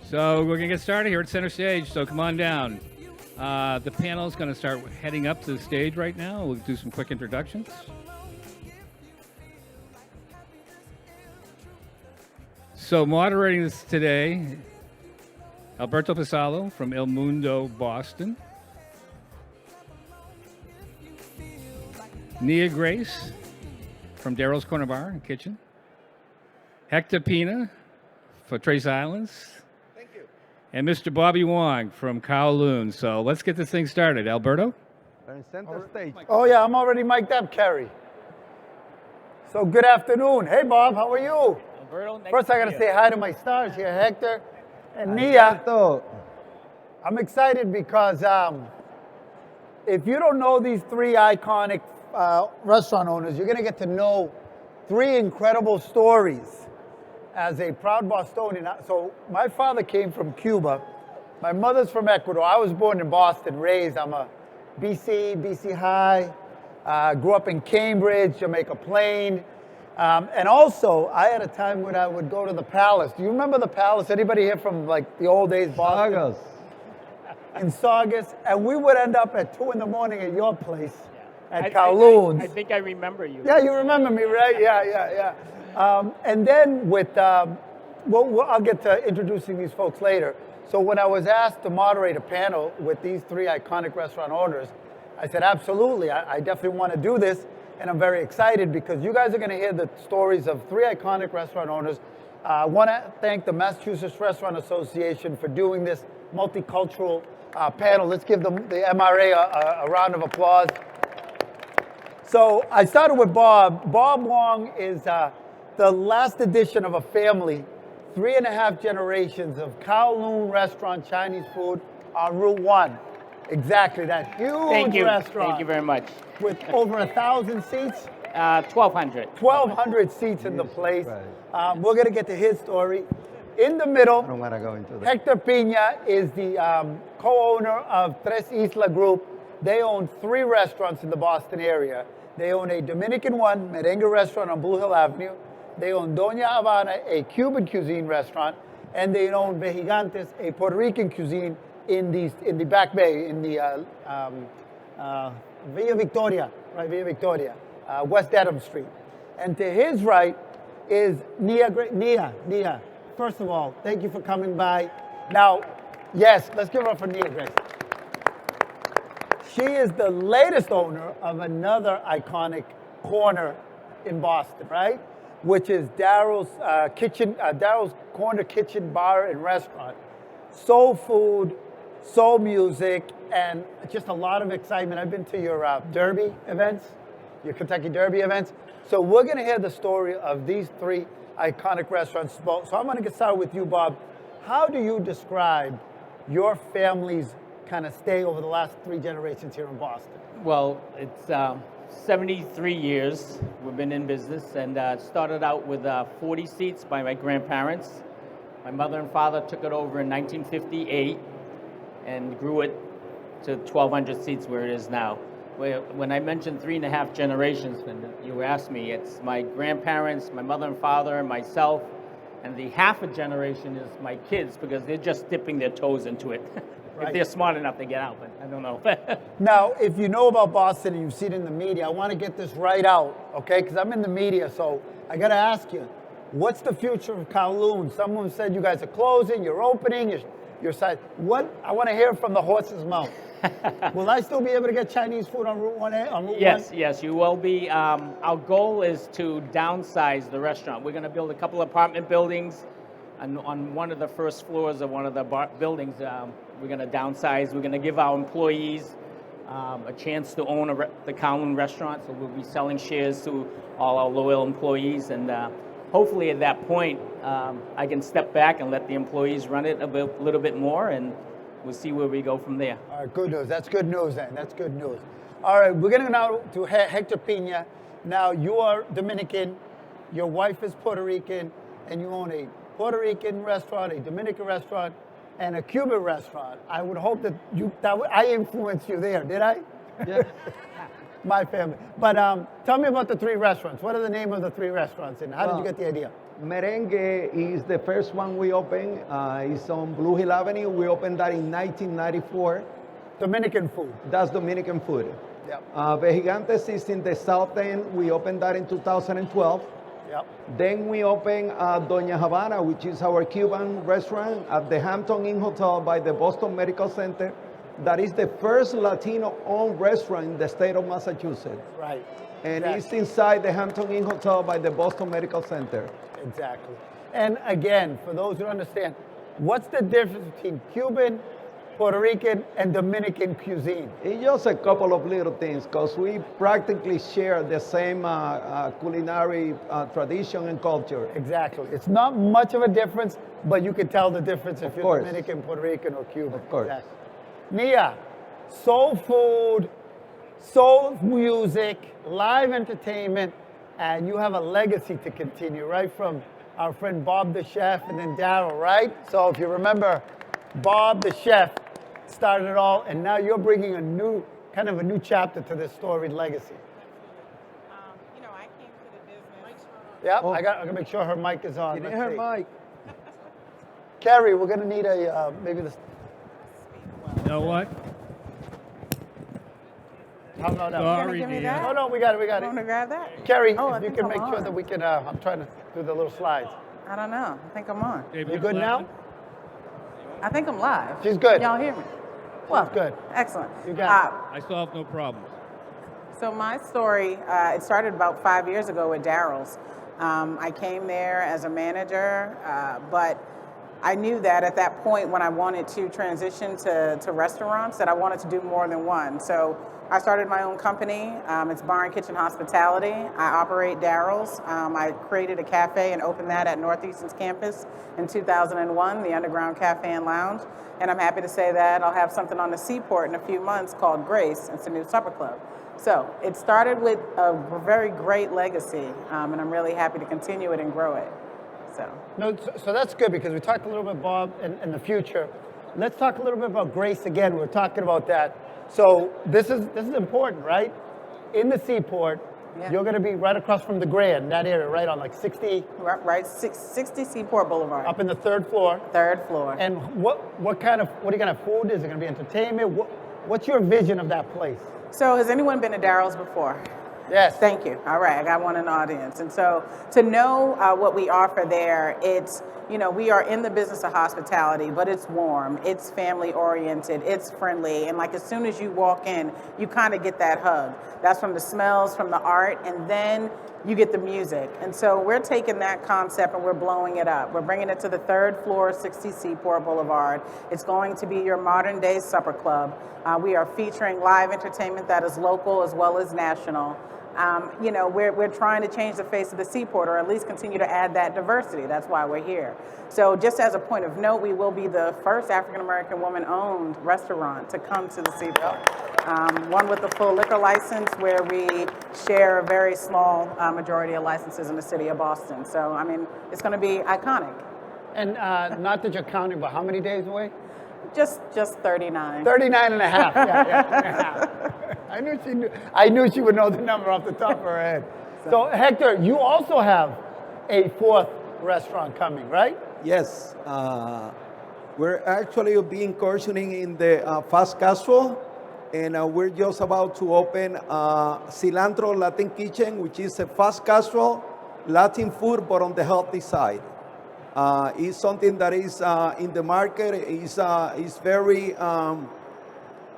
So we're going to get started here at center stage, so come on down. The panel is going to start heading up to the stage right now. We'll do some quick introductions. So moderating this today, Alberto Vasallo from El Mundo, Boston. Nia Grace from Darryl's Corner Bar and Kitchen. Hector Pina for Trace Islands. Thank you. And Mr. Bobby Wong from Kowloon. So let's get this thing started. Alberto? We're in center stage. Oh, yeah, I'm already mic'd up, Kerry. So good afternoon. Hey, Bob, how are you? Alberto, First, I got to say hi to my stars here, Hector and Nia. Alberto. I'm excited because if you don't know these three iconic restaurant owners, you're going to get to know three incredible stories as a proud Bostonian. So my father came from Cuba. My mother's from Ecuador. I was born in Boston, raised. I'm a BC High. Grew up in Cambridge, Jamaica Plain. And also, I had a time when I would go to the Palace. Do you remember the Palace? Anybody here from like the old days, Boston? Saugus. In Saugus. And we would end up at 2 in the morning at your place at Kowloon's. I think I remember you. Yeah, you remember me, right? Yeah. And then with, I'll get to introducing these folks later. So when I was asked to moderate a panel with these three iconic restaurant owners, I said, absolutely, I definitely want to do this. And I'm very excited because you guys are going to hear the stories of three iconic restaurant owners. I want to thank the Massachusetts Restaurant Association for doing this multicultural panel. Let's give them, the MRA a round of applause. So I started with Bob. Bob Wong is the last edition of a family, 3.5 generations of Kowloon restaurant Chinese food on Route 1. Exactly, that huge restaurant. Thank you very much. With over 1,000 seats. 1,200. 1,200 seats in the place. Right. We're going to get to his story. In the middle, I don't want to go into that. Hector Pina is the co-owner of Tres Isla Group. They own 3 restaurants in the Boston area. They own a Dominican one, Merengue restaurant on Blue Hill Avenue. They own Doña Habana, a Cuban cuisine restaurant. And they own Vejigantes, a Puerto Rican cuisine in the Back Bay, in the Villa Victoria, right? Villa Victoria, West Adams Street. And to his right is Nia. Nia, first of all, thank you for coming by. Now, yes, let's give it up for Nia Grace. She is the latest owner of another iconic corner in Boston, right? Which is Darryl's Darryl's Corner Kitchen Bar and Restaurant. Soul food, soul music, and just a lot of excitement. I've been to your Derby events, your Kentucky Derby events. So we're going to hear the story of these three iconic restaurants. So I'm going to get started with you, Bob. How do you describe your family's kind of stay over the last 3 generations here in Boston? Well, it's 73 years we've been in business, and started out with 40 seats by my grandparents. My mother and father took it over in 1958 and grew it to 1,200 seats where it is now. When I mentioned 3.5 generations, when you asked me, it's my grandparents, my mother and father, myself, and the half a generation is my kids because they're just dipping their toes into it. Right. If they're smart enough to get out, but I don't know. Now, if you know about Boston and you've seen it in the media, I want to get this right out, okay? Because I'm in the media, so I got to ask you, what's the future of Kowloon? Someone said you guys are closing, you're opening, your side. What? I want to hear from the horse's mouth. Will I still be able to get Chinese food on Route 1A? On Route Yes, 1? yes, you will be. Our goal is to downsize the restaurant. We're going to build a couple apartment buildings, and on one of the first floors of one of the buildings, we're going to downsize. We're going to give our employees a chance to own the Kowloon restaurant, so we'll be selling shares to all our loyal employees, and hopefully at that point, I can step back and let the employees run it a little bit more, and we'll see where we go from there. All right, good news. That's good news then. That's good news. All right, we're going to go now to Hector Pina. Now, you are Dominican, your wife is Puerto Rican, and you own a Puerto Rican restaurant, a Dominican restaurant, and a Cuban restaurant. I would hope that I influenced you there, did I? Yeah. My family. But tell me about the 3 restaurants. What are the name of the 3 restaurants, and how did you get the idea? Merengue is the first one we opened. It's on Blue Hill Avenue. We opened that in 1994. Dominican food. That's Dominican food. Yep. Vejigantes is in the south end. We opened that in 2012. Yep. Then we opened Doña Havana, which is our Cuban restaurant at the Hampton Inn Hotel by the Boston Medical Center. That is the first Latino-owned restaurant in the state of Massachusetts. Right. And Exactly. it's inside the Hampton Inn Hotel by the Boston Medical Center. Exactly. And again, for those who don't understand, what's the difference between Cuban, Puerto Rican, and Dominican cuisine? It's just a couple of little things because we practically share the same culinary tradition and culture. Exactly. It's not much of a difference, but you can tell the difference if you're course. Dominican, Puerto Rican, or Cuban. Of course. Exactly. Nia, soul food, soul music, live entertainment, and you have a legacy to continue, right? From our friend Bob the chef and then Darryl, right? So if you remember, Bob the chef started it all, and now you're bringing a new chapter to this storied legacy. I came to the business. Yep, Oh. I got to make sure her mic is on. Can you Let's hear see. Mike? Carrie, we're gonna need a maybe this. You know what? No, no, no. Sorry, give me Nia. that? No, no, we got it, we got You want to it. grab that? Carrie, Oh, I if you think can I'm make sure on. that we can. I'm trying to do the little slides. I don't know. I think I'm on. Dave, You good now? I think I'm live. She's good. Y'all hear me? Well, good. Excellent. You got it. I still have no problems. So my story, it started about 5 years ago with Darryl's. I came there as a manager, but I knew that at that point when I wanted to transition to restaurants that I wanted to do more than one. So I started my own company. It's Bar and Kitchen Hospitality. I operate Darryl's. I created a cafe and opened that at Northeastern's campus in 2001, the Underground Cafe and Lounge. And I'm happy to say that I'll have something on the Seaport in a few months called Grace. It's a new supper club. So it started with a very great legacy, and I'm really happy to continue it and grow it. So. No, so that's good because we talked a little bit, Bob, in the future. Let's talk a little bit about Grace again. We're talking about that. So this is important, right? In the Seaport, Yeah. you're going to be right across from the Grand, that area, right on like 60, Right, 60 Seaport Boulevard. up in the 3rd floor. 3rd floor. And what are you going to have food? Is it going to be entertainment? What's your vision of that place? So has anyone been to Darryl's before? Yes. Thank you. All right, I got one in the audience. And so to know what we offer there, it's, we are in the business of hospitality, but it's warm, it's family oriented, it's friendly. And like as soon as you walk in, you kind of get that hug. That's from the smells, from the art, and then you get the music. And so we're taking that concept and we're blowing it up. We're bringing it to the 3rd floor, 60 Seaport Boulevard. It's going to be your modern day supper club. We are featuring live entertainment that is local as well as national. We're trying to change the face of the Seaport, or at least continue to add that diversity. That's why we're here. So just as a point of note, we will be the first African-American woman-owned restaurant to come to the Seaport. One with a full liquor license where we share a very small majority of licenses in the city of Boston. So, I mean, it's going to be iconic. And not that you're counting, but how many days away? Just 39. 39 and a half. Yeah. I knew she would know the number off the top of her head. So Hector, you also have a 4th restaurant coming, right? Yes. We're actually be incursioning in the fast casual, and we're just about to open Cilantro Latin Kitchen, which is a fast casual Latin food, but on the healthy side. It's something that is in the market, is very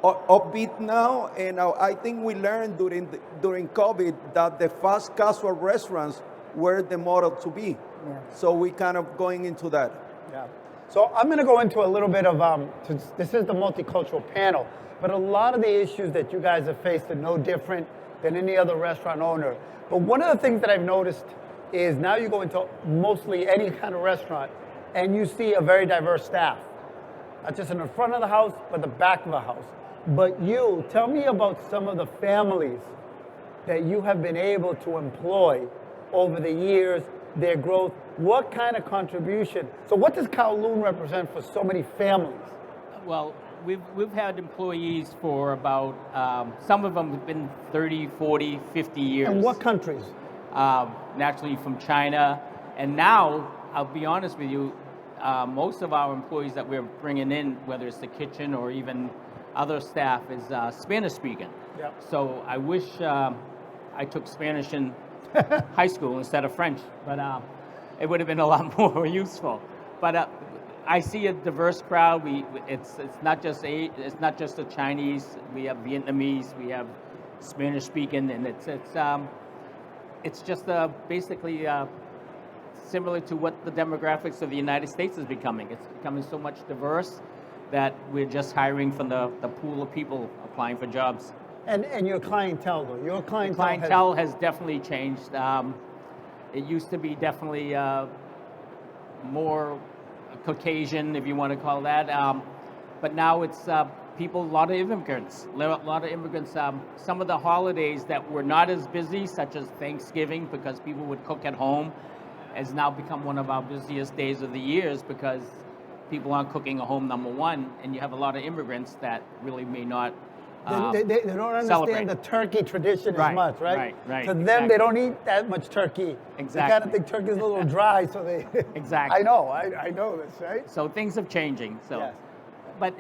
upbeat now, and I think we learned during COVID that the fast casual restaurants were the model to be. Yeah. So we kind of going into that. Yeah. So I'm going to go into a little bit of, this is the multicultural panel, but a lot of the issues that you guys have faced are no different than any other restaurant owner. But one of the things that I've noticed is now you go into mostly any kind of restaurant and you see a very diverse staff. Not just in the front of the house, but the back of the house. But you, tell me about some of the families that you have been able to employ over the years, their growth. What kind of contribution? So what does Kowloon represent for so many families? Well, we've had employees for about, some of them have been 30, 40, 50 years. And what countries? Naturally from China. And now, I'll be honest with you, most of our employees that we're bringing in, whether it's the kitchen or even other staff, is Spanish speaking. Yep. So I wish I took Spanish in high school instead of French, but it would have been a lot more useful. But I see a diverse crowd. It's not just the Chinese. We have Vietnamese. We have Spanish speaking, and it's just basically similar to what the demographics of the United States is becoming. It's becoming so much diverse that we're just hiring from the pool of people applying for jobs. And your clientele, though? Your clientele has definitely changed. It used to be definitely more Caucasian, if you want to call that. But now it's people, a lot of immigrants. Some of the holidays that were not as busy, such as Thanksgiving, because people would cook at home, has now become one of our busiest days of the years because people aren't cooking at home, number one, and you have a lot of immigrants that really may not they don't understand celebrate the turkey tradition as Right, much, right? right, To them, exactly. they don't eat that much turkey. Exactly. They kind of think turkey is a little dry, so they... Exactly. I know this, right? So things are changing. So, Yes. but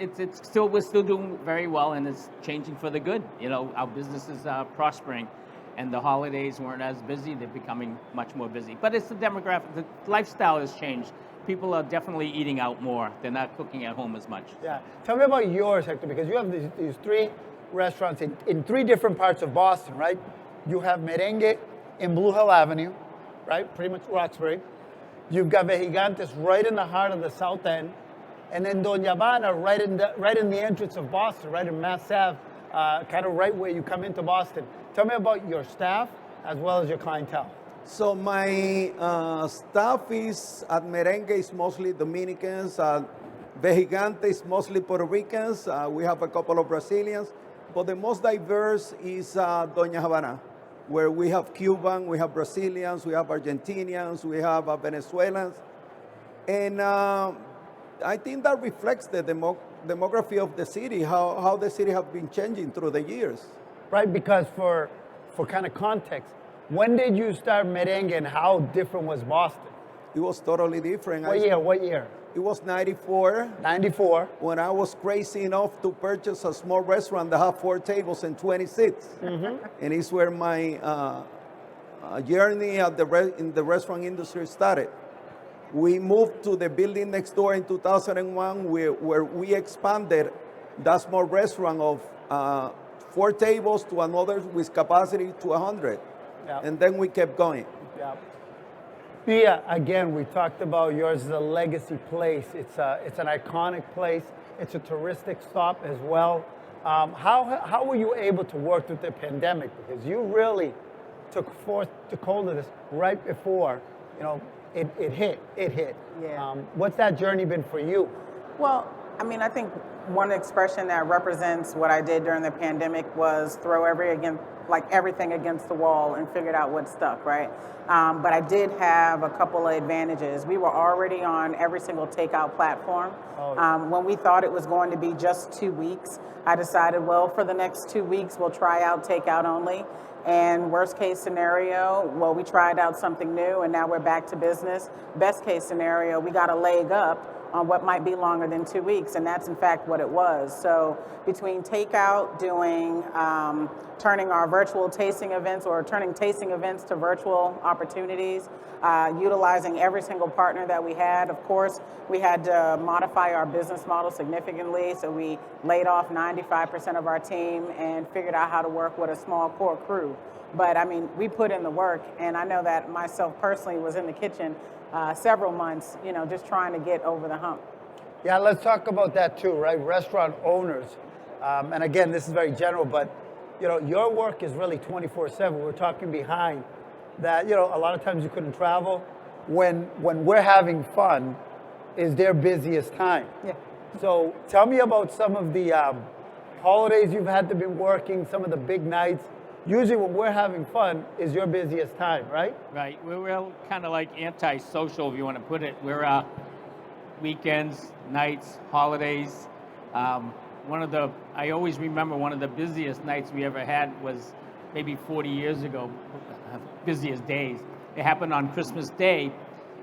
we're still doing very well, and it's changing for the good. You know, our business is prospering, and the holidays weren't as busy. They're becoming much more busy. But it's the demographic. The lifestyle has changed. People are definitely eating out more. They're not cooking at home as much. Yeah. Tell me about yours, Hector, because you have these three restaurants in three different parts of Boston, right? You have Merengue in Blue Hill Avenue, right? Pretty much Roxbury. You've got Vejigantes right in the heart of the South End. And then Doña Habana right in the entrance of Boston, right in Mass Ave, kind of right where you come into Boston. Tell me about your staff as well as your clientele. So my staff is at Merengue is mostly Dominicans. Vejigante is mostly Puerto Ricans. We have a couple of Brazilians. But the most diverse is Doña Habana, where we have Cuban, we have Brazilians, we have Argentinians, we have Venezuelans. And I think that reflects the demography of the city, how the city has been changing through the years. Right, because for kind of context, when did you start Merengue and how different was Boston? It was totally different. What year? It was 94. 94. When I was crazy enough to purchase a small restaurant that had 4 tables and 20 seats. Mm-hmm. And it's where my journey in the restaurant industry started. We moved to the building next door in 2001 where we expanded that small restaurant of 4 tables to another with capacity to 100. Yeah. And then we kept going. Yeah. Pia, again, we talked about yours is a legacy place. It's an iconic place. It's a touristic stop as well. How were you able to work through the pandemic? Because you really took hold of this right before, it hit. Yeah. What's that journey been for you? Well, I mean, I think one expression that represents what I did during the pandemic was throw everything against the wall and figured out what stuck, right? But I did have a couple of advantages. We were already on every single takeout platform. Oh, yeah. When we thought it was going to be just 2 weeks, I decided, well, for the next 2 weeks, we'll try out takeout only. And worst case scenario, well, we tried out something new and now we're back to business. Best case scenario, we got a leg up on what might be longer than 2 weeks, and that's in fact what it was. So between takeout, doing, turning our virtual tasting events or turning tasting events to virtual opportunities, utilizing every single partner that we had. Of course, we had to modify our business model significantly, so we laid off 95% of our team and figured out how to work with a small core crew. But I mean, we put in the work, and I know that myself personally was in the kitchen several months, just trying to get over the hump. Yeah, let's talk about that too, right? Restaurant owners, and again, this is very general, but your work is really 24/7. We're talking behind that. A lot of times you couldn't travel. When we're having fun, is their busiest time. Yeah. So tell me about some of the holidays you've had to be working, some of the big nights. Usually when we're having fun is your busiest time, right? Right. We're kind of like anti-social, if you want to put it. We're weekends, nights, holidays. I always remember one of the busiest nights we ever had was maybe 40 years ago, busiest days. It happened on Christmas Day.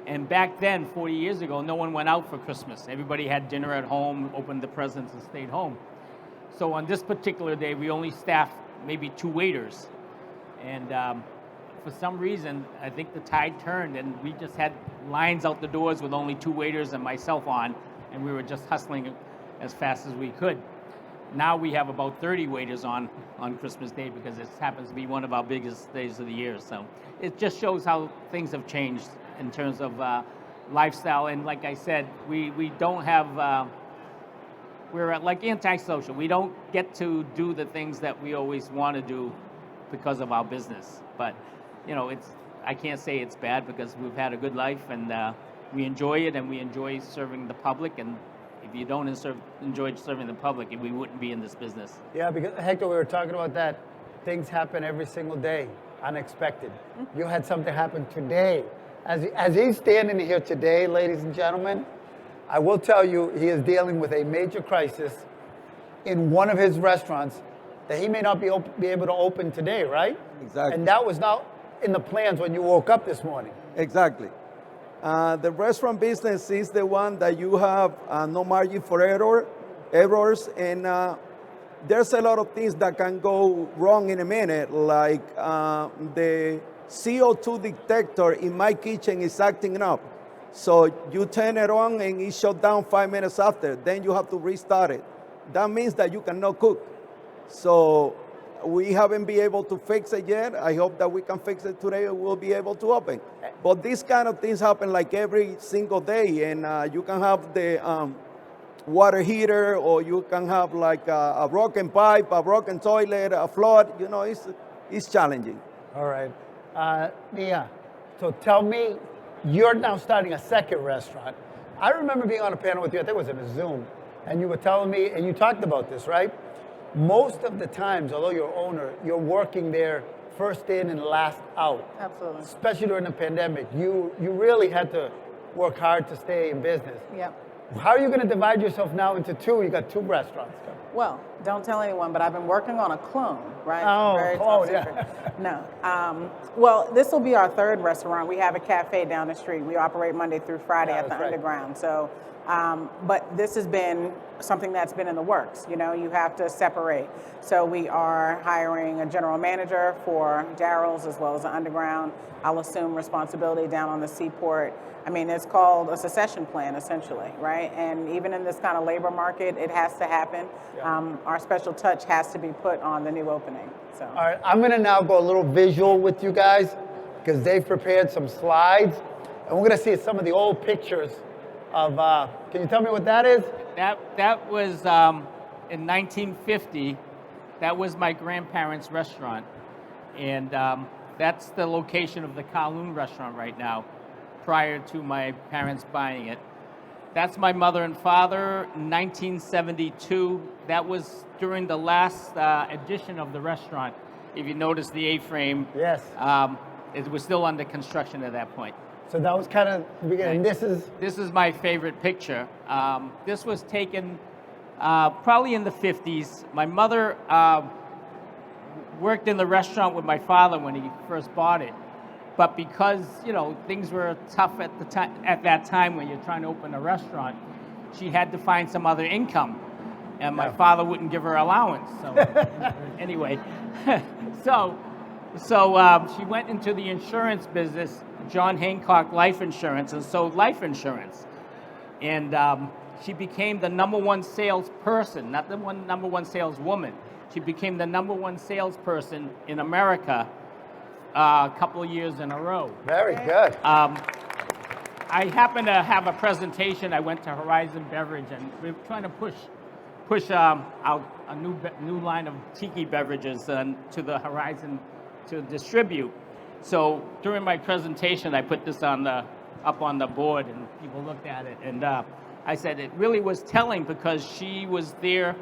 And back then, 40 years ago, no one went out for Christmas. Everybody had dinner at home, opened the presents, and stayed home. So on this particular day, we only staffed maybe 2 waiters. And for some reason, I think the tide turned, and we just had lines out the doors with only 2 waiters and myself on, and we were just hustling as fast as we could. Now we have about 30 waiters on Christmas Day because it happens to be one of our biggest days of the year. So it just shows how things have changed in terms of lifestyle. And like I said, we don't have, we're like antisocial. We don't get to do the things that we always want to do because of our business. But, you know, I can't say it's bad because we've had a good life and we enjoy it and we enjoy serving the public. And if you don't enjoy serving the public, we wouldn't be in this business. Yeah, because Hector, we were talking about that. Things happen every single day, unexpected. You had something happen today. As he's standing here today, ladies and gentlemen, I will tell you he is dealing with a major crisis in one of his restaurants that he may not be able to open today, right? Exactly. And that was not in the plans when you woke up this morning. Exactly. The restaurant business is the one that you have no margin for errors, and there's a lot of things that can go wrong in a minute, like the CO2 detector in my kitchen is acting up. So you turn it on and it shut down 5 minutes after. Then you have to restart it. That means that you cannot cook. So we haven't been able to fix it yet. I hope that we can fix it today and we'll be able to open. But these kind of things happen like every single day, and you can have the water heater, or you can have like a broken pipe, a broken toilet, a flood. You know, it's challenging. All right. Nia, so tell me, you're now starting a second restaurant. I remember being on a panel with you, I think it was in a Zoom, and you were telling me, and you talked about this, right? Most of the times, although you're owner, you're working there first in and last out. Absolutely. Especially during the pandemic. You really had to work hard to stay in business. Yep. How are you going to divide yourself now into 2? You got 2 restaurants coming. Well, don't tell anyone, but I've been working on a clone, right? Oh, Very clone, top secret. No. Well, this will be our 3rd restaurant. We have a cafe down the street. We operate Monday through Friday at the that's right. Underground. So, but this has been something that's been in the works. You know, you have to separate. So we are hiring a general manager for Darryl's as well as the Underground. I'll assume responsibility down on the Seaport. I mean, it's called a succession plan, essentially, right? And even in this kind of labor market, it has to happen. Yeah. Our special touch has to be put on the new opening. So. All right, I'm going to now go a little visual with you guys because they've prepared some slides. And we're going to see some of the old pictures of, can you tell me what that is? That was in 1950. That was my grandparents' restaurant. And that's the location of the Kowloon restaurant right now, prior to my parents buying it. That's my mother and father, 1972. That was during the last edition of the restaurant. If you notice the A-frame, yes, it was still under construction at that point. So that was kind of the beginning. Right. This is my favorite picture. This was taken probably in the 50s. My mother worked in the restaurant with my father when he first bought it. But because, you know, things were tough at that time when you're trying to open a restaurant, she had to find some other income. And my father wouldn't give her allowance. So anyway, so she went into the insurance business, John Hancock Life Insurance, and sold life insurance. And she became the #1 salesperson, not the #1 saleswoman. She became the #1 salesperson in America a couple of years in a row. very good. I happened to have a presentation. I went to Horizon Beverage, and we were trying to push out a new line of tiki beverages to the Horizon to distribute. So during my presentation, I put this up on the board, and people looked at it, and I said it really was telling because she was there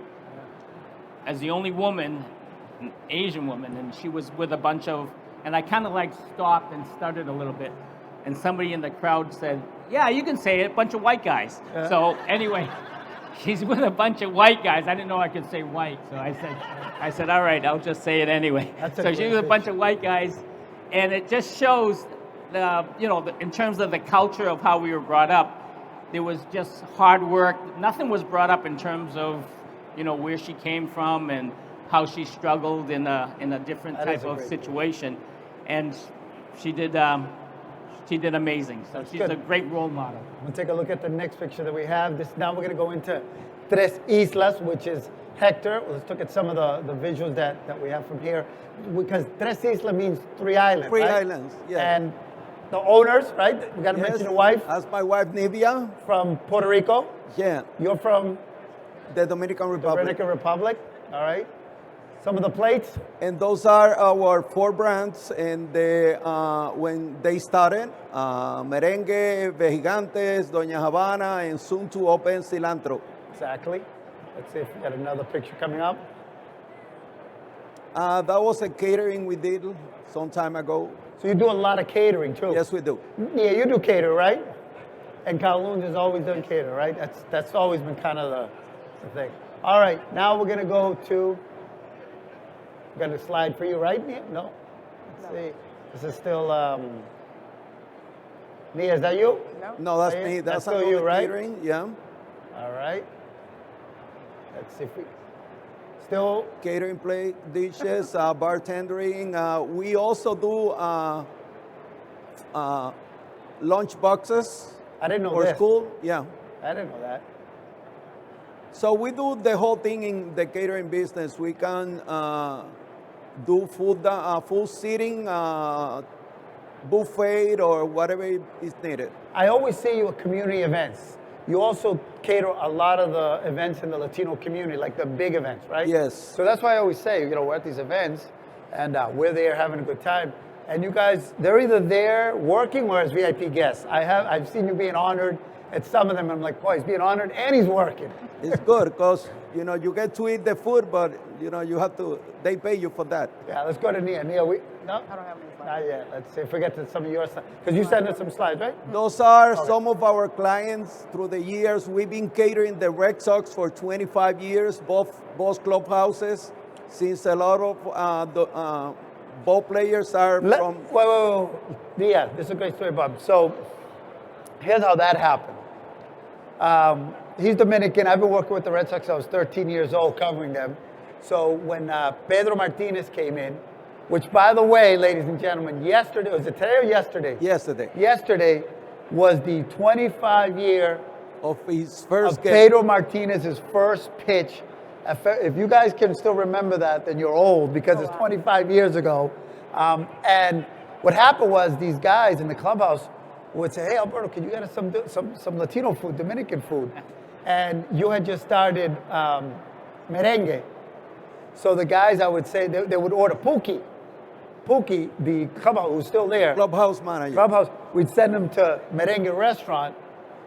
as the only woman, an Asian woman, and she was with a bunch of. And I kind of like stopped and stuttered a little bit. And somebody in the crowd said, yeah, you can say it, a bunch of white guys. So anyway, she's with a bunch of white guys. I didn't know I could say white, so I said, all right, I'll just say it anyway. So she's with a bunch of white guys, and it just shows, in terms of the culture of how we were brought up, there was just hard work. Nothing was brought up in terms of, where she came from and how she struggled in a different type of situation, and she did amazing. So she's a great role model. We'll take a look at the next picture that we have. Now we're going to go into Tres Islas, which is Hector. Let's look at some of the visuals that we have from here, because Tres Islas means 3 islands. 3 right? islands, yeah. And the owners, right? We got to mention the wife. That's my wife, Nivea. From Puerto Rico. Yeah. You're from The Dominican Republic. Dominican Republic. All right. Some of the plates. And those are our 4 brands, and when they started, Merengue, Vejigantes, Doña Habana, and soon to open Cilantro. Exactly. Let's see if we got another picture coming up. That was a catering we did some time ago. So you do a lot of catering too. Yes, we do. Yeah, you do cater, right? And Kowloon has always done cater, right? That's always been kind of the thing. All right, now we're gonna go to. Got a slide for you, right, Nia? No. Let's see. This is still. Nia, is that you? No, that's Nia? me. That's still you, right? catering. Yeah. All right. Let's see if we. Still. Catering plate dishes, bartending. We also do lunch boxes. I didn't know for this. school. Yeah. I didn't know that. So we do the whole thing in the catering business. We can do food seating, buffet, or whatever is needed. I always see you at community events. You also cater a lot of the events in the Latino community, like the big events, right? Yes. So that's why I always say, we're at these events, and we're there having a good time. And you guys, they're either there working or as VIP guests. I've seen you being honored at some of them. I'm like, boy, he's being honored and he's working. It's good because, you get to eat the food, but, they pay you for that. Yeah, let's go to Nia. Nia, no? I don't have any slides. Not yet. Let's see if we get to some of your slides. Because you sent us some slides, right? Those are some of our clients through the years. We've been catering the Red Sox for 25 years, both clubhouses, since a lot of ball players are from... Wait. Nia, this is a great story, Bob. So here's how that happened. He's Dominican. I've been working with the Red Sox. I was 13 years old covering them. So when Pedro Martinez came in, which, by the way, ladies and gentlemen, yesterday, was it today or yesterday? Yesterday. Yesterday was the 25-year of his first of Pedro Martinez's first pitch. If you guys can still remember that, then you're old, because it's 25 years ago. And what happened was these guys in the clubhouse would say, hey, Alberto, can you get us some Latino food, Dominican food? And you had just started Merengue. So the guys, I would say, they would order Pookie, the clubhouse, who's still there. Clubhouse manager. Clubhouse. We'd send them to Merengue restaurant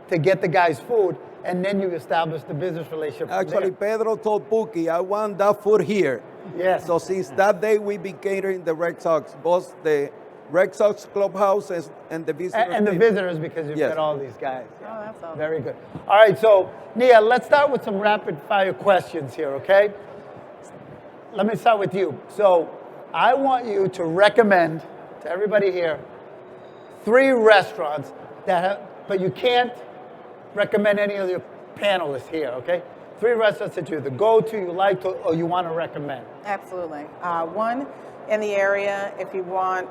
to get the guys food, and then you establish the business relationship. Actually, Pedro told Pookie, I want that food here. Yes. So since that day, we've been catering the Red Sox, both the Red Sox clubhouse and the visitors. And the visitors, because you've Yes. got all these guys. Oh, that's awesome. Very good. All right, so Nia, let's start with some rapid fire questions here, okay? Let me start with you. So I want you to recommend to everybody here 3 restaurants but you can't recommend any of your panelists here, okay? 3 restaurants that you either go to, you like to, or you want to recommend. Absolutely. One in the area, if you want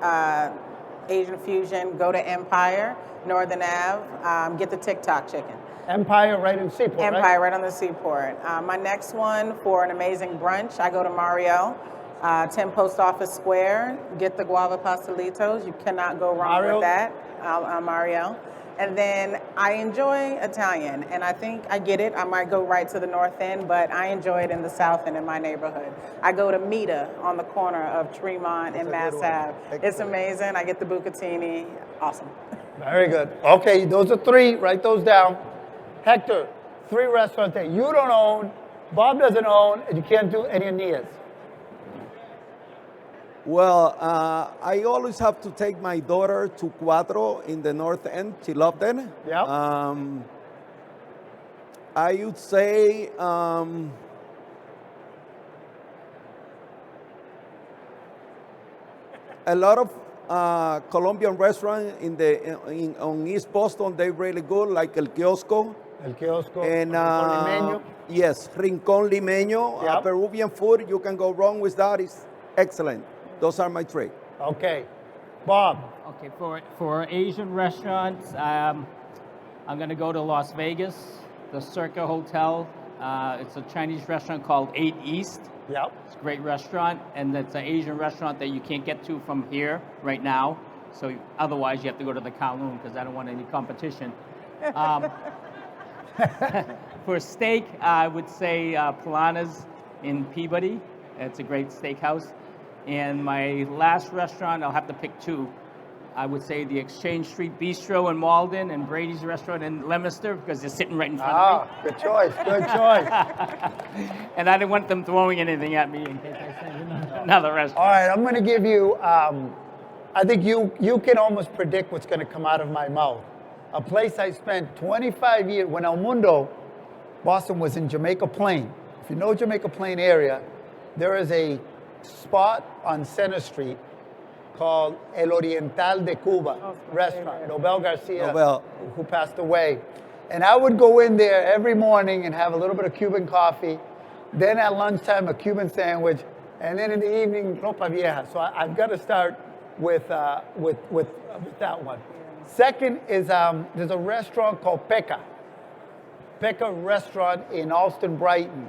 Asian fusion, go to Empire, Northern Ave, get the TikTok chicken. Empire right in Seaport, Empire right on the Seaport. My next one for an amazing brunch, I go to Mario, 10 Post Office Square, get the guava pastelitos. You cannot go wrong Mario? with that, Mario. And then I enjoy Italian, and I think I get it. I might go right to the north end, but I enjoy it in the south end in my neighborhood. I go to Mita on the corner of Tremont and Mass Ave. It's amazing. I get the bucatini. Awesome. Very good. Okay, those are 3. Write those down. Hector, 3 restaurants that you don't own, Bob doesn't own, and you can't do any of Nia's. Well, I always have to take my daughter to Cuatro in the North End. She loved it. Yeah. I would say a lot of Colombian restaurants on East Boston, they're really good, like El Kiosco. El Kiosco, And Rincón Limeño. yes, Rincón Limeño, Yep. Peruvian food, you can go wrong with that. It's excellent. Those are my three. Okay. Bob. Okay, for Asian restaurants, I'm going to go to Las Vegas, the Circa Hotel. It's a Chinese restaurant called 8 East. Yep. It's a great restaurant, and it's an Asian restaurant that you can't get to from here right now. So otherwise, you have to go to the Kowloon because I don't want any competition. For steak, I would say Polana's in Peabody. It's a great steakhouse. And my last restaurant, I'll have to pick two. I would say the Exchange Street Bistro in Malden and Brady's Restaurant in Leominster because they're sitting right in front of me. Good choice, good choice. And I didn't want them throwing anything at me in case I said another restaurant. All right, I'm going to give you, I think you can almost predict what's going to come out of my mouth. A place I spent 25 years, when El Mundo, Boston was in Jamaica Plain. If you know Jamaica Plain area, there is a spot on Center Street called El Oriental de Cuba restaurant. Nobel Garcia, Nobel. who passed away. And I would go in there every morning and have a little bit of Cuban coffee. Then at lunchtime, a Cuban sandwich. And then in the evening, ropa vieja. So I've got to start with that one. Second is there's a restaurant called Peca. Peca restaurant in Alston, Brighton.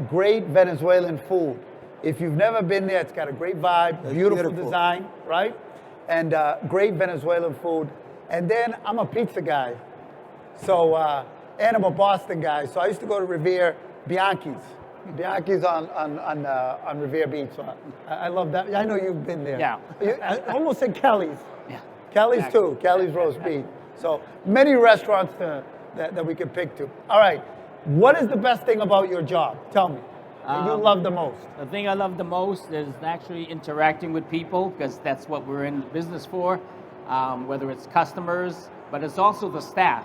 Great Venezuelan food. If you've never been there, it's got a great vibe, beautiful design, right? And great Venezuelan food. And then I'm a pizza guy. So, and I'm a Boston guy. So I used to go to Revere Bianchi's. Bianchi's on Revere Beach. So I love that. I know you've been there. Yeah. I almost said Kelly's. Yeah. Kelly's Exactly. too. Kelly's roast beef. So many restaurants that we could pick to. All right. What is the best thing about your job? Tell me. That you love the most. The thing I love the most is actually interacting with people because that's what we're in business for, whether it's customers, but it's also the staff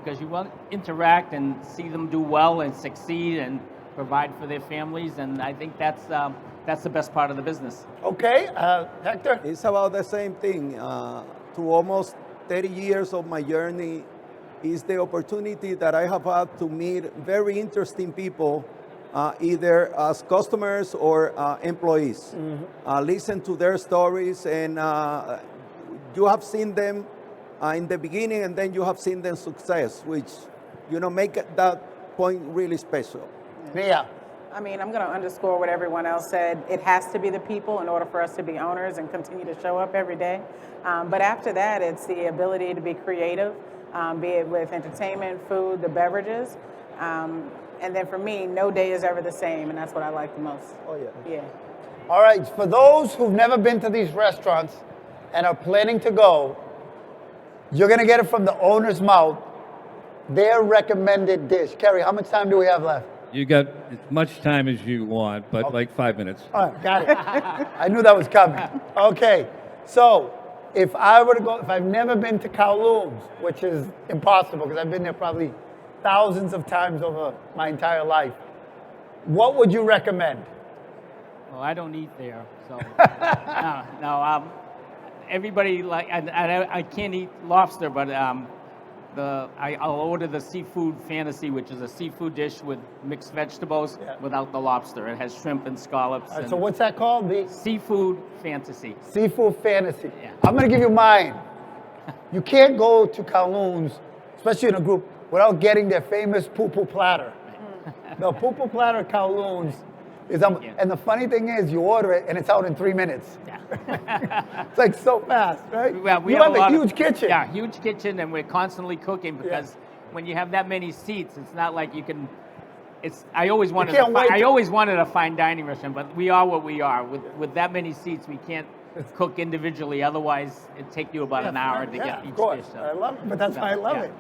because you want to interact and see them do well and succeed and provide for their families, and I think that's the best part of the business. Okay, Hector? It's about the same thing. To almost 30 years of my journey is the opportunity that I have had to meet very interesting people, either as customers or employees. Listen to their stories, and you have seen them in the beginning, and then you have seen them success, which make that point really special. Mia. I mean, I'm going to underscore what everyone else said. It has to be the people in order for us to be owners and continue to show up every day. But after that, it's the ability to be creative, be it with entertainment, food, the beverages. And then for me, no day is ever the same, and that's what I like the most. Oh, yeah. Yeah. All right, for those who've never been to these restaurants and are planning to go, you're going to get it from the owner's mouth, their recommended dish. Kerry, how much time do we have left? You got as much time as you want, but like 5 minutes. All right, got it. I knew that was coming. Okay, so if I were to go, if I've never been to Kowloon's, which is impossible because I've been there probably thousands of times over my entire life, what would you recommend? Well, I don't eat there, so no. Everybody I can't eat lobster, but I'll order the seafood fantasy, which is a seafood dish with mixed vegetables without the lobster. It has shrimp and scallops. All right, so what's that called? The seafood fantasy. Seafood fantasy. Yeah. I'm going to give you mine. You can't go to Kowloon's, especially in a group, without getting their famous poo-poo platter. The poo-poo platter at Kowloon's is, and the funny thing is, you order it and it's out in 3 minutes. Yeah. It's like so fast, right? Well, we you have a huge kitchen. Yeah, huge kitchen, and we're constantly cooking because when you have that many seats, it's not like you can. I always wanted a fine dining restaurant, but we are what we are. With that many seats, we can't cook individually. Otherwise, it'd take you about an hour to get each dish. So. I love it, but that's why I love it.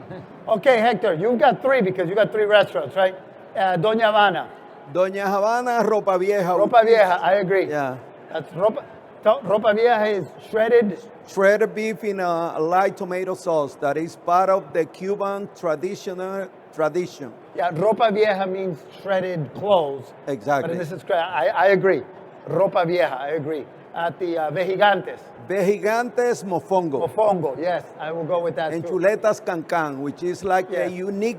Okay, Hector, you've got three because you got three restaurants, right? Doña Habana. Doña Habana, Ropa Vieja. Ropa Vieja, I agree. Yeah. That's Ropa Vieja is shredded beef in a light tomato sauce that is part of the Cuban traditional tradition. Yeah, ropa vieja means shredded clothes. Exactly. But in this is correct. I agree. Ropa vieja, I agree. At the vejigantes, Vejigantes mofongo. mofongo, yes, I will go with that And too. chuletas cancan, which is like Yes. a unique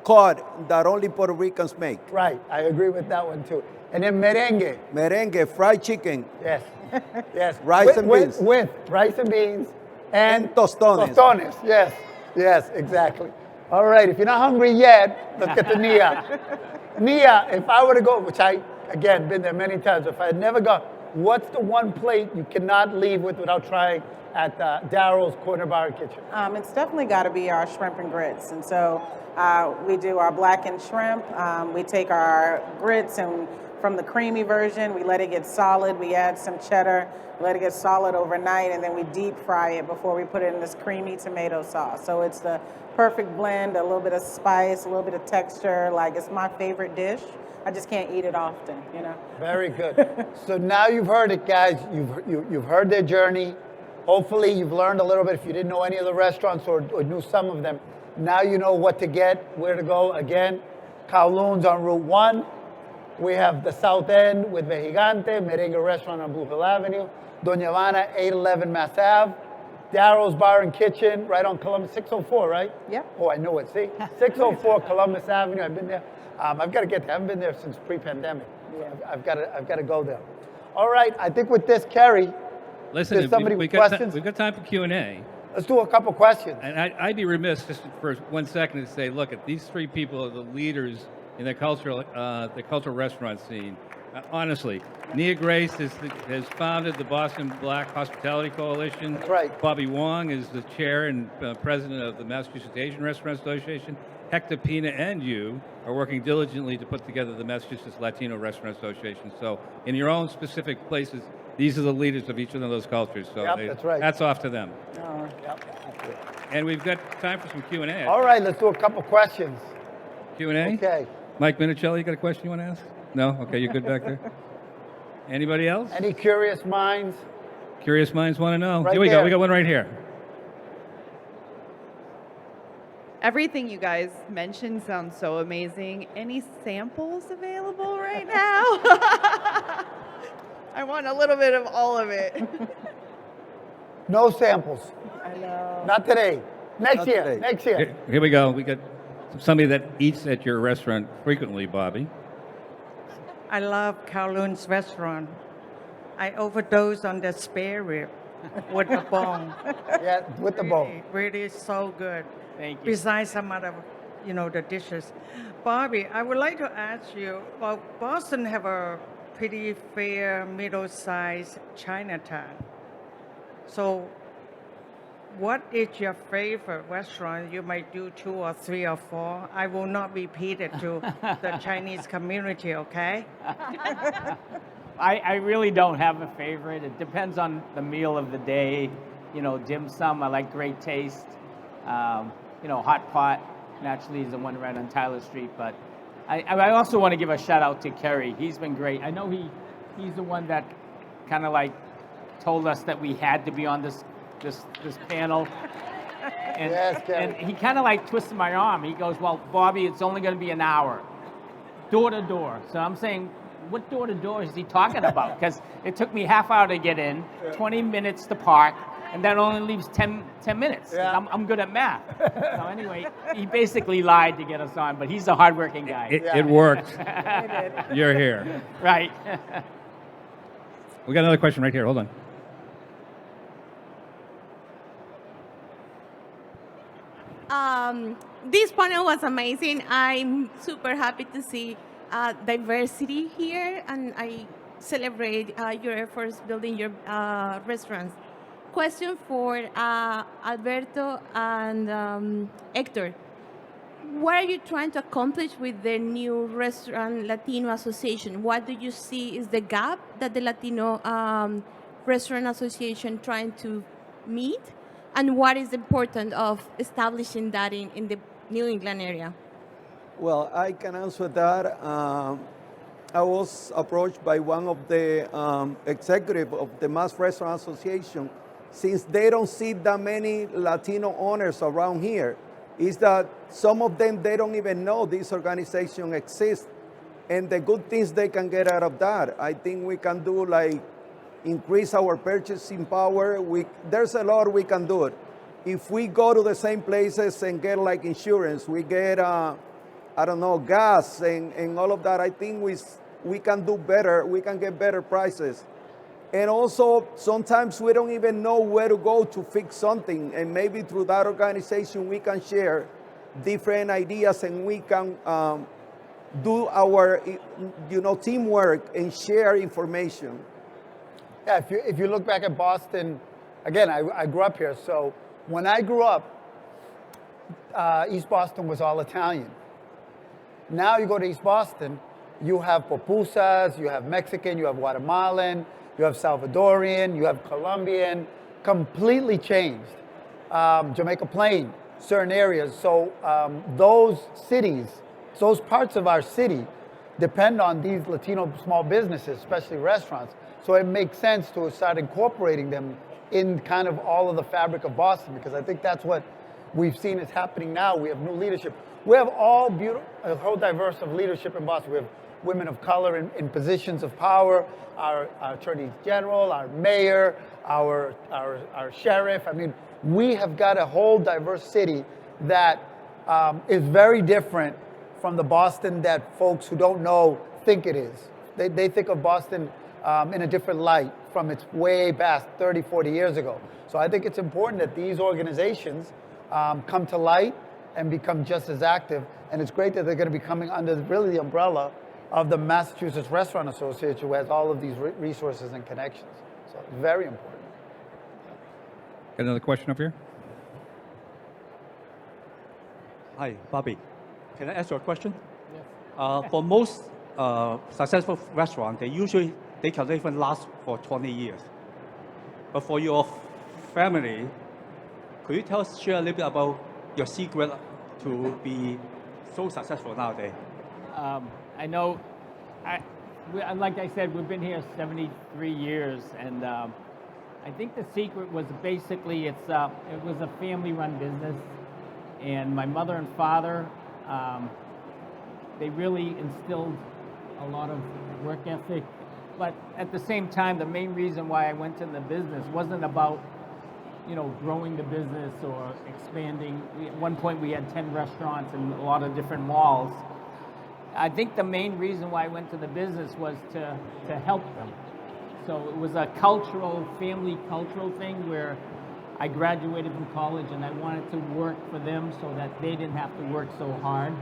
cut that only Puerto Ricans make. Right, I agree with that one too. And then merengue, Merengue, fried chicken, yes, yes. Rice and beans. With rice and beans and tostones. Tostones, yes, yes, exactly. All right, if you're not hungry yet, let's get to Nia. Nia, if I were to go, which I, again, been there many times, if I had never gone, what's the one plate you cannot leave with without trying at Darryl's Corner Bar and Kitchen? It's definitely got to be our shrimp and grits. And so we do our blackened shrimp. We take our grits and from the creamy version, we let it get solid. We add some cheddar, let it get solid overnight, and then we deep fry it before we put it in this creamy tomato sauce. So it's the perfect blend, a little bit of spice, a little bit of texture. Like, it's my favorite dish. I just can't eat it often, you know. Very good. So now you've heard it, guys. You've heard their journey. Hopefully you've learned a little bit. If you didn't know any of the restaurants or knew some of them, now you know what to get, where to go. Again, Kowloon's on Route 1. We have the South End with Vejigante, Merengue Restaurant on Blue Hill Avenue, Doña Ivana, 811 Mass Ave, Darryl's Bar and Kitchen, right on Columbus, 604, right? Yep. Oh, I know it, see? 604 Columbus Avenue, I've been there. I've got to get there. I haven't been there since pre-pandemic. Yeah. I've got to go there. All right, I think with this, Kerry, Listen, there's somebody we've with questions. we've got time for Q&A. Let's do a couple questions. And I'd be remiss just for 1 second to say, look, at these three people are the leaders in the cultural restaurant scene. Honestly, Nia Grace has founded the Boston Black Hospitality Coalition. That's right. Bobby Wong is the chair and president of the Massachusetts Asian Restaurant Association. Hector, Pina, and you are working diligently to put together the Massachusetts Latino Restaurant Association. So in your own specific places, these are the leaders of each one of those cultures. So Yep, that's right. hats off to them. Yep. And we've got time for some Q&A. All right, let's do a couple questions. Q&A? Okay. Mike Minicelli, you got a question you want to ask? No? Okay, you're good back there. Anybody else? Any curious minds? Curious minds want to know. Right Here we there. go. We got one right here. Everything you guys mentioned sounds so amazing. Any samples available right now? I want a little bit of all of it. No samples. I know. Not today. Next Not year. today. Next year. Here we go. We got somebody that eats at your restaurant frequently, Bobby. I love Kowloon's restaurant. I overdosed on the spare rib with the bone. Yeah, with the bowl. Really so good. Thank you. Besides some other, the dishes. Bobby, I would like to ask you, well, Boston have a pretty fair, middle-sized Chinatown. So what is your favorite restaurant? You might do 2 or 3 or 4. I will not repeat it to the Chinese community, okay? I really don't have a favorite. It depends on the meal of the day. Dim sum, I like Great Taste. Hot Pot, naturally, is the one right on Tyler Street. But I also want to give a shout out to Kerry. He's been great. I know he's the one that kind of like told us that we had to be on this panel. And, Yes, Kerry. and he kind of like twisted my arm. He goes, well, Bobby, it's only going to be an hour, door to door. So I'm saying, what door to door is he talking about? Because it took me half hour to get in, 20 minutes to park, and that only leaves 10 minutes. Yeah. I'm good at math. So anyway, he basically lied to get us on, but he's a hardworking guy. It worked. You're here. Right. We got another question right here. Hold on. This panel was amazing. I'm super happy to see diversity here, and I celebrate your efforts building your restaurants. Question for Alberto and Hector. What are you trying to accomplish with the new Restaurant Latino Association? What do you see is the gap that the Latino Restaurant Association trying to meet? And what is important of establishing that in the New England area? Well, I can answer that. I was approached by one of the executive of the Mass Restaurant Association. Since they don't see that many Latino owners around here, is that some of them, they don't even know this organization exists, and the good things they can get out of that. I think we can do like increase our purchasing power. There's a lot we can do. If we go to the same places and get like insurance, we get, I don't know, gas and all of that, I think we can do better. We can get better prices. And also, sometimes we don't even know where to go to fix something. And maybe through that organization, we can share different ideas and we can do our, teamwork and share information. Yeah, if you look back at Boston, again, I grew up here. So when I grew up, East Boston was all Italian. Now you go to East Boston, you have pupusas, you have Mexican, you have Guatemalan, you have Salvadorian, you have Colombian, completely changed. Jamaica Plain, certain areas. So those cities, those parts of our city depend on these Latino small businesses, especially restaurants. So it makes sense to start incorporating them in kind of all of the fabric of Boston, because I think that's what we've seen is happening now. We have new leadership. We have all beautiful, a whole diverse of leadership in Boston. We have women of color in positions of power, our attorney general, our mayor, our sheriff. I mean, we have got a whole diverse city that is very different from the Boston that folks who don't know think it is. They think of Boston in a different light from its way past 30, 40 years ago. So I think it's important that these organizations come to light and become just as active. And it's great that they're going to be coming under really the umbrella of the Massachusetts Restaurant Association, who has all of these resources and connections. So it's very important. Got another question up here? Hi, Bobby. Can I ask you a question? Yes. For most successful restaurants, they can even last for 20 years. But for your family, could you share a little bit about your secret to be so successful nowadays? I know, like I said, we've been here 73 years, and I think the secret was basically it was a family-run business, and my mother and father, they really instilled a lot of work ethic. But at the same time, the main reason why I went into the business wasn't about, growing the business or expanding. At one point, we had 10 restaurants and a lot of different malls. I think the main reason why I went to the business was to help them. So it was a family cultural thing where I graduated from college and I wanted to work for them so that they didn't have to work so hard.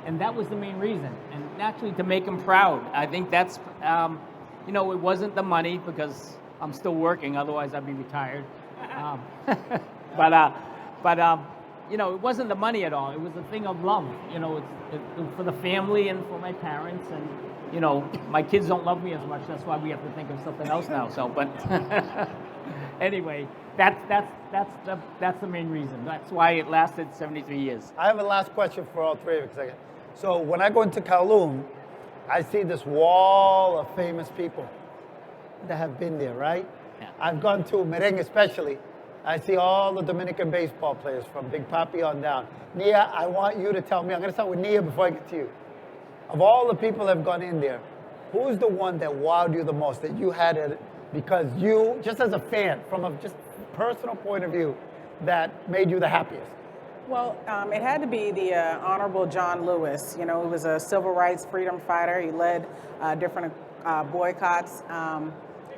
And that was the main reason. And naturally to make them proud. I think that's, it wasn't the money because I'm still working, otherwise I'd be retired. It wasn't the money at all. It was a thing of love. It's for the family and for my parents. And, my kids don't love me as much. That's why we have to think of something else now. So, but anyway, that's the main reason. That's why it lasted 73 years. I have a last question for all three of you. So when I go into Kowloon, I see this wall of famous people that have been there, right? Yeah. I've gone to Merengue especially. I see all the Dominican baseball players from Big Papi on down. Nia, I want you to tell me, I'm going to start with Nia before I get to you. Of all the people that have gone in there, who's the one that wowed you the most, that you had it because you, just as a fan, from a just personal point of view, that made you the happiest? Well, it had to be the Honorable John Lewis. He was a civil rights freedom fighter. He led different boycotts.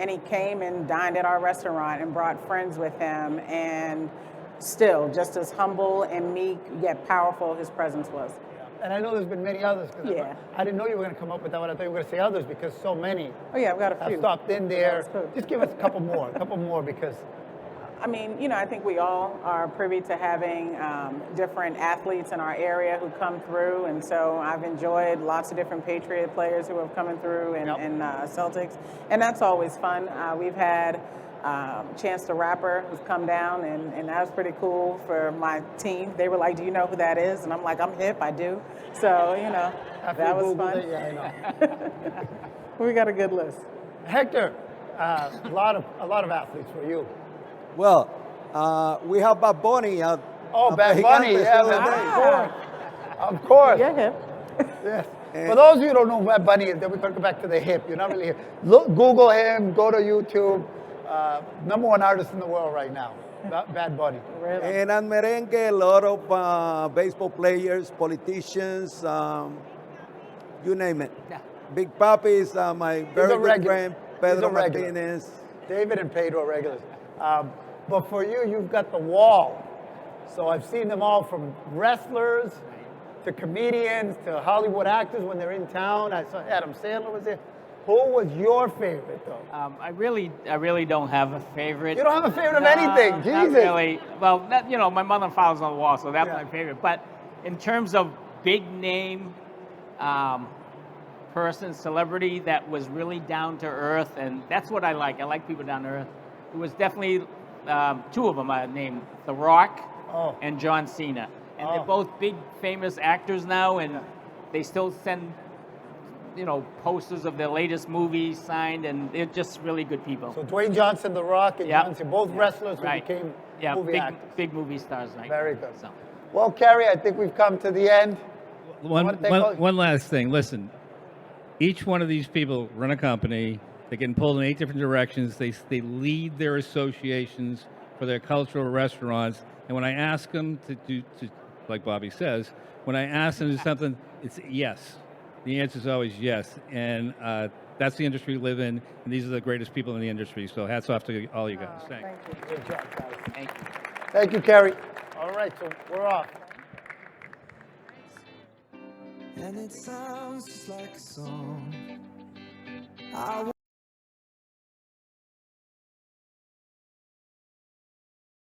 And he came and dined at our restaurant and brought friends with him. And still, just as humble and meek, yet powerful his presence was. And I know there's been many others. Yeah. I didn't know you were going to come up with that one. I thought you were going to say others because so many Oh, yeah, I've got a few. have stopped in there. Just give us a couple more because... I mean, I think we all are privy to having different athletes in our area who come through, and so I've enjoyed lots of different Patriot players who have come through and Celtics, and that's always fun. We've had Chance the Rapper who's come down, and that was pretty cool for my team. They were like, "Do you know who that is?" And I'm like, "I'm hip, I do." So, that was fun. Yeah, I know. We got a good list. Hector, a lot of athletes for you. Well, we have Bad Bunny. Oh, Bad Bunny, Gigante, yeah, Ciudad del of Rey. course. Of course. Yeah, hip. Yes. For those of you who don't know who Bad Bunny is, then we can go back to the hip. You're not really here. Look, Google him, go to YouTube. #1 artist in the world right now, Bad Bunny. And at Merengue, a lot of baseball players, politicians, you name it. Yeah. Big Papi is my very good regular. friend, He's Pedro a regular. Martinez. David and Pedro are regulars. But for you, you've got the wall. So I've seen them all from wrestlers to comedians to Hollywood actors when they're in town. I saw Adam Sandler was there. Who was your favorite, though? I really don't have a favorite. You don't have a favorite of anything, Not Jesus. really. Well, my mother and father's on the wall, so that's Yeah. my favorite. But in terms of big name person, celebrity that was really down to earth, and that's what I like. I like people down to earth. It was definitely two of them I named, The Rock and John Cena. And they're both big, famous actors now, and they still send posters of their latest movies signed, and they're just really good people. So Dwayne Johnson, The Rock, and Yep. John Cena, both wrestlers who Right. became movie actors. big movie stars. Right? Very good. So. Well, Carrie, I think we've come to the end. One last thing. Listen, each one of these people run a company. They get pulled in 8 different directions. They lead their associations for their cultural restaurants. And when I ask them to do, like Bobby says, when I ask them to do something, it's yes. The answer is always yes. And that's the industry we live in. And these are the greatest people in the industry. So hats off to all you guys. Thanks. Thank you. Good job, guys. Thank you. Thank you, Carrie. All right, so we're off. And it sounds just like a song.